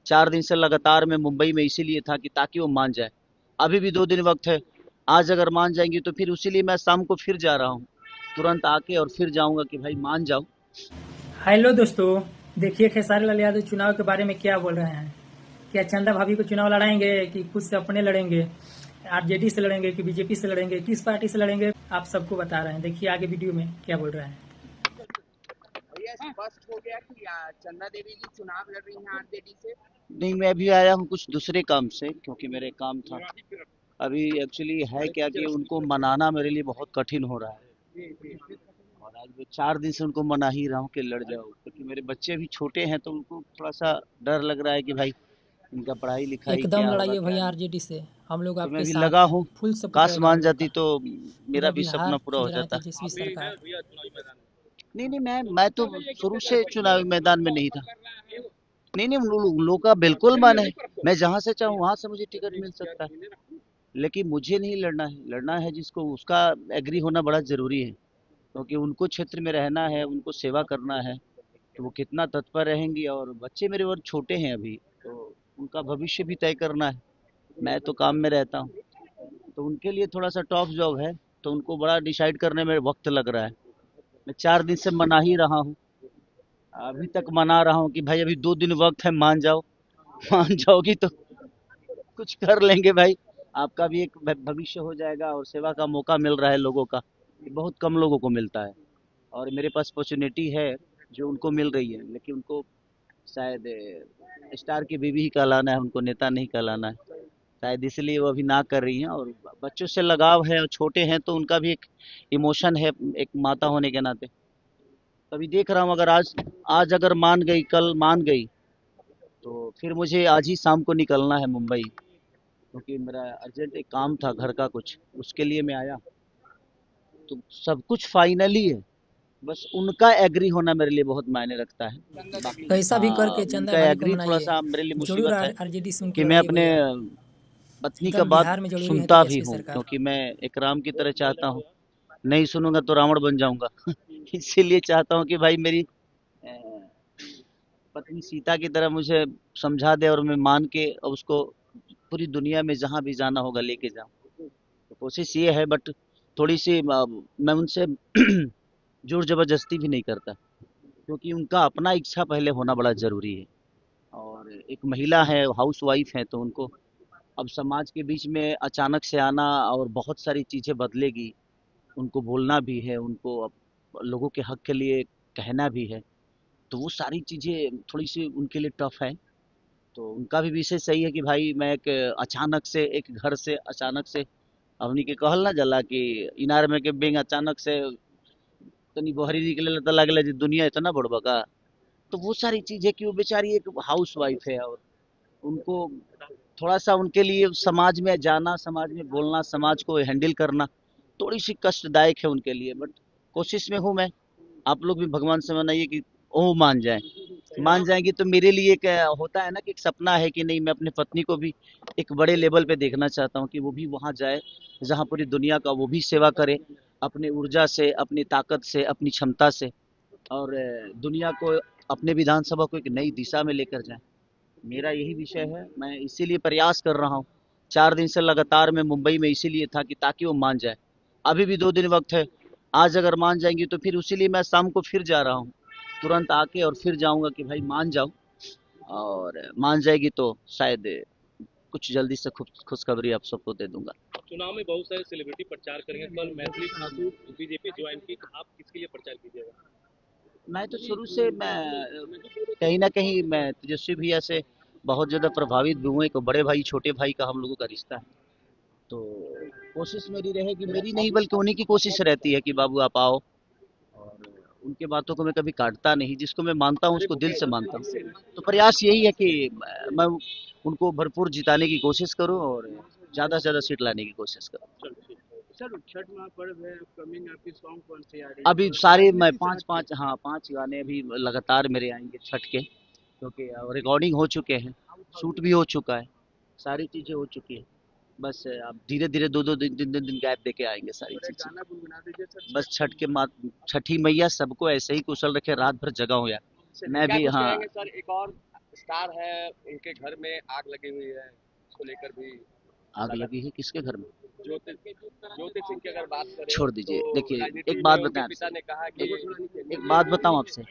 4 दिन से लगातार मैं मुंबई में इसीलिए था कि ताकि वो मान जाए। अभी भी 2 दिन वक्त है। आज अगर मान जाएंगी तो फिर उसीलिए मैं शाम को फिर जा रहा हूँ, तुरंत आके और फिर जाऊंगा कि भाई मान जाओ। हेलो दोस्तों। देखिए खेसारी लाल यादव चुनाव के बारे में क्या बोल रहे हैं। क्या चंदा भाभी को चुनाव लड़ाएंगे कि खुद से अपने लड़ेंगे, आरजेडी से लड़ेंगे कि बीजेपी से लड़ेंगे, किस पार्टी से लड़ेंगे, आप सबको बता रहे हैं। देखिए आगे वीडियो में क्या बोल रहे हैं। भैया स्पष्ट हो गया कि चंदा देवी जी चुनाव लड़ रही हैं आरजेडी से। नहीं, मैं अभी आया हूँ कुछ दूसरे काम से, क्योंकि मेरे काम था। अभी एक्चुअली है क्या कि उनको मनाना मेरे लिए बहुत कठिन हो रहा है, और आज मैं 4 दिन से उनको मना ही रहा हूँ कि लड़ जाओ, क्योंकि मेरे बच्चे अभी छोटे हैं तो उनको थोड़ा सा डर लग रहा है कि भाई इनका पढ़ाई लिखाई एकदम क्या होगा लड़ाइए क्या भैया नहीं। आरजेडी से, हम लोग तो मैं आपके अभी साथ लगा हैं, हूँ। फुल सपोर्ट काश रहेगा हम मान लोग जाती का। तो पूरा मेरा भी सपना बिहार पूरा हो खोज रहा है जाता। तेजस्वी सरकार। नहीं नहीं, मैं तो शुरू से चुनावी मैदान में नहीं था। नहीं नहीं, लोग का बिल्कुल मन है, मैं जहां से चाहूँ वहां से मुझे टिकट मिल सकता है, लेकिन मुझे नहीं लड़ना है। लड़ना है जिसको, उसका एग्री होना बड़ा जरूरी है, क्योंकि उनको क्षेत्र में रहना है, उनको सेवा करना है। तो वो कितना तत्पर रहेंगी, और बच्चे मेरे और छोटे हैं अभी, तो उनका भविष्य भी तय करना है। मैं तो काम में रहता हूँ, तो उनके लिए थोड़ा सा टॉप जॉब है, तो उनको बड़ा डिसाइड करने में वक्त लग रहा है। मैं 4 दिन से मना ही रहा हूँ, अभी तक मना रहा हूँ कि भाई अभी 2 दिन वक्त है, मान जाओ। मान जाओगी तो कुछ कर लेंगे भाई, आपका भी एक भविष्य हो जाएगा, और सेवा का मौका मिल रहा है लोगों का, ये बहुत कम लोगों को मिलता है। और मेरे पास अपॉर्चुनिटी है जो उनको मिल रही है, लेकिन उनको शायद स्टार की बीवी ही कहलाना है, उनको नेता नहीं कहलाना है। शायद इसलिए वो अभी ना कर रही हैं, और बच्चों से लगाव है, और छोटे हैं तो उनका भी एक इमोशन है, एक माता होने के नाते। तभी देख रहा हूँ, अगर आज आज अगर मान गई, कल मान गई, तो फिर मुझे आज ही शाम को निकलना है मुंबई, क्योंकि मेरा अर्जेंट एक काम था घर का कुछ, उसके लिए मैं आया। तो सब कुछ फाइनली है, बस उनका एग्री होना मेरे लिए बहुत मायने रखता है। बाकी कैसा भी हाँ, करके चंदा उनका भाभी को एग्री थोड़ा मनाइए, सा मेरे लिए जरूर मुसीबत है, आरजेडी से उनकी कि मैं लड़ाइए अपने भैया। पत्नी का एकदम बात बिहार में जरूरी है सुनता भी तेजस्वी हूँ, सरकार। क्योंकि मैं एक राम की तरह चाहता हूँ। नहीं सुनूंगा तो रावण बन जाऊंगा। इसीलिए चाहता हूँ कि भाई मेरी पत्नी सीता की तरह मुझे समझा दे, और मैं मान के और उसको पूरी दुनिया में जहाँ भी जाना होगा लेके जाऊं। तो कोशिश ये है, बट थोड़ी सी मैं उनसे जोर जबरदस्ती भी नहीं करता, क्योंकि उनका अपना इच्छा पहले होना बड़ा जरूरी है। और एक महिला है, हाउस वाइफ है, तो उनको अब समाज के बीच में अचानक से आना, और बहुत सारी चीजें बदलेगी। उनको बोलना भी है, उनको अब लोगों के हक के लिए कहना भी है, तो वो सारी चीजें थोड़ी सी उनके लिए टफ है। तो उनका भी विषय सही है कि भाई मैं एक अचानक से एक घर से अचानक से, हमनी के कहल ना जला कि इनार में के बेंग अचानक से तनी बहरी निकले तो लगले जी दुनिया इतना बड़बा का। तो वो सारी चीजें कि वो बेचारी एक हाउस वाइफ है, और उनको थोड़ा सा उनके लिए समाज में जाना, समाज में बोलना, समाज को हैंडल करना थोड़ी सी कष्टदायक है उनके लिए, बट कोशिश में हूँ मैं। आप लोग भी भगवान से मनाइए कि ओ मान जाए। मान जाएंगी तो मेरे लिए एक होता है ना कि एक सपना है कि नहीं, मैं अपनी पत्नी को भी एक बड़े लेवल पे देखना चाहता हूँ, कि वो भी वहां जाए जहाँ पूरी दुनिया का वो भी सेवा करे, अपनी ऊर्जा से, अपनी ताकत से, अपनी क्षमता से, और दुनिया को, अपने विधानसभा को एक नई दिशा में लेकर जाए। मेरा यही विषय है, मैं इसीलिए प्रयास कर रहा हूँ। 4 दिन से लगातार मैं मुंबई में इसीलिए था कि ताकि वो मान जाए। अभी भी 2 दिन वक्त है। आज अगर मान जाएंगी तो फिर उसीलिए मैं शाम को फिर जा रहा हूँ, तुरंत आके और फिर जाऊंगा कि भाई मान जाओ। और मान जाएगी तो शायद कुछ जल्दी से खुशखबरी आप सबको दे दूंगा। चुनाव में बहुत सारे सेलिब्रिटी प्रचार करेंगे, कल मैथिली ठाकुर बीजेपी ज्वाइन की, तो आप किसके लिए प्रचार कीजिएगा? मैं तो शुरू से मैं कहीं ना कहीं मैं तेजस्वी भैया से बहुत ज़्यादा प्रभावित भी हूँ। एक बड़े भाई छोटे भाई का हम लोगों का रिश्ता है, तो कोशिश मेरी रहेगी, मेरी नहीं बल्कि उन्हीं की कोशिश रहती है कि बाबू आप आओ। और उनके बातों को मैं कभी काटता नहीं, जिसको मैं मानता हूँ उसको दिल से मानता हूँ। तो प्रयास यही है कि मैं उनको भरपूर जिताने की कोशिश करूँ, और ज़्यादा से ज़्यादा सीट लाने की कोशिश करूँ। सर छठ महापर्व है अपकमिंग, आपकी सॉन्ग कौन सी आ रही है अभी तो सारे मैं राजनीति से पाँच हटके? पाँच हाँ 5 गाने अभी लगातार मेरे आएंगे छठ के, क्योंकि रिकॉर्डिंग हो चुके हैं, शूट भी हो चुका है, सारी चीज़ें हो चुकी है। बस अब धीरे धीरे दो दो दिन 3 दिन गैप दे के आएंगे सारी और एक चीज़ें। गाना गुनगुना दीजिए सर बस छठ के छठ लिए। के मात छठी मैया सबको ऐसे ही कुशल रखे, रात भर जगा हो यार। चलिए मैं क्या भी कुछ हाँ। कहेंगे सर, एक और स्टार है, उनके घर में आग लगी हुई है, उसको लेकर भी आग लगी है किसके घर में? ज्योति ज्योति सिंह की अगर बात करें छोड़ दीजिए। तो देखिए, राजनीति एक बात में उनके बताएं पिता आपसे, ने कहा कि एक बात बताऊं आपसे,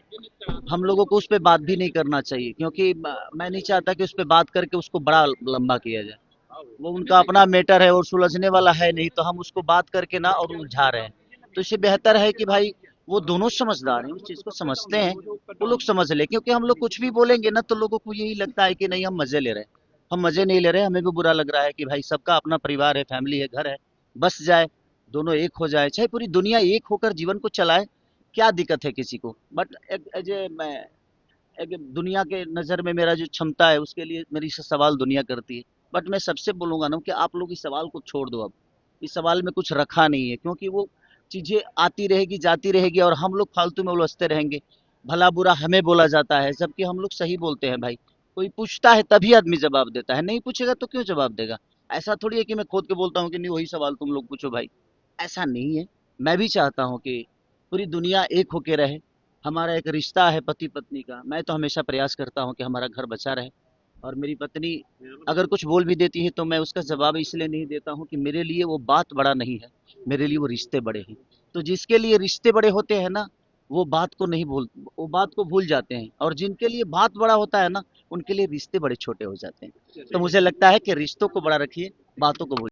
हम लोगों को उस पर बात भी नहीं करना चाहिए, क्योंकि मैं नहीं चाहता कि उस पर बात करके उसको बड़ा लंबा किया जाए। वो उनका अपना मैटर है और सुलझने वाला है नहीं, तो हम उसको बात करके ना और उलझा रहे हैं। तो इससे बेहतर है कि भाई वो दोनों समझदार हैं, उस चीज को समझते हैं, वो लोग समझ ले। क्योंकि हम लोग कुछ भी बोलेंगे ना तो लोगों को यही लगता है कि नहीं हम मजे ले रहे हैं। हम मजे नहीं ले रहे, हमें भी बुरा लग रहा है कि भाई सबका अपना परिवार है, फैमिली है, घर है, बस जाए, दोनों एक हो जाए, चाहे पूरी दुनिया एक होकर जीवन को चलाए, क्या दिक्कत है किसी को। बट एज ए मैं एक दुनिया के नज़र में मेरा जो क्षमता है उसके लिए मेरी से सवाल दुनिया करती है। बट मैं सबसे बोलूंगा ना कि आप लोग इस सवाल को छोड़ दो। अब इस सवाल में कुछ रखा नहीं है, क्योंकि वो चीजें आती रहेगी जाती रहेगी और हम लोग फालतू में उलझते रहेंगे। भला बुरा हमें बोला जाता है, जबकि हम लोग सही बोलते हैं भाई। कोई पूछता है तभी आदमी जवाब देता है, नहीं पूछेगा तो क्यों जवाब देगा। ऐसा थोड़ी है कि मैं खोद के बोलता हूँ कि नहीं वही सवाल तुम लोग पूछो भाई, ऐसा नहीं है। मैं भी चाहता हूँ कि पूरी दुनिया एक होके रहे। हमारा एक रिश्ता है पति पत्नी का, मैं तो हमेशा प्रयास करता हूँ कि हमारा घर बचा रहे। और मेरी पत्नी अगर कुछ बोल भी देती है तो मैं उसका जवाब इसलिए नहीं देता हूँ कि मेरे लिए वो बात बड़ा नहीं है, मेरे लिए वो रिश्ते बड़े हैं। तो जिसके लिए रिश्ते बड़े होते हैं ना, वो बात को नहीं भूल, वो बात को भूल जाते हैं, और जिनके लिए बात बड़ा होता है ना, उनके लिए रिश्ते बड़े छोटे हो जाते हैं। तो मुझे लगता है कि रिश्तों को बड़ा रखिए, बातों को भूल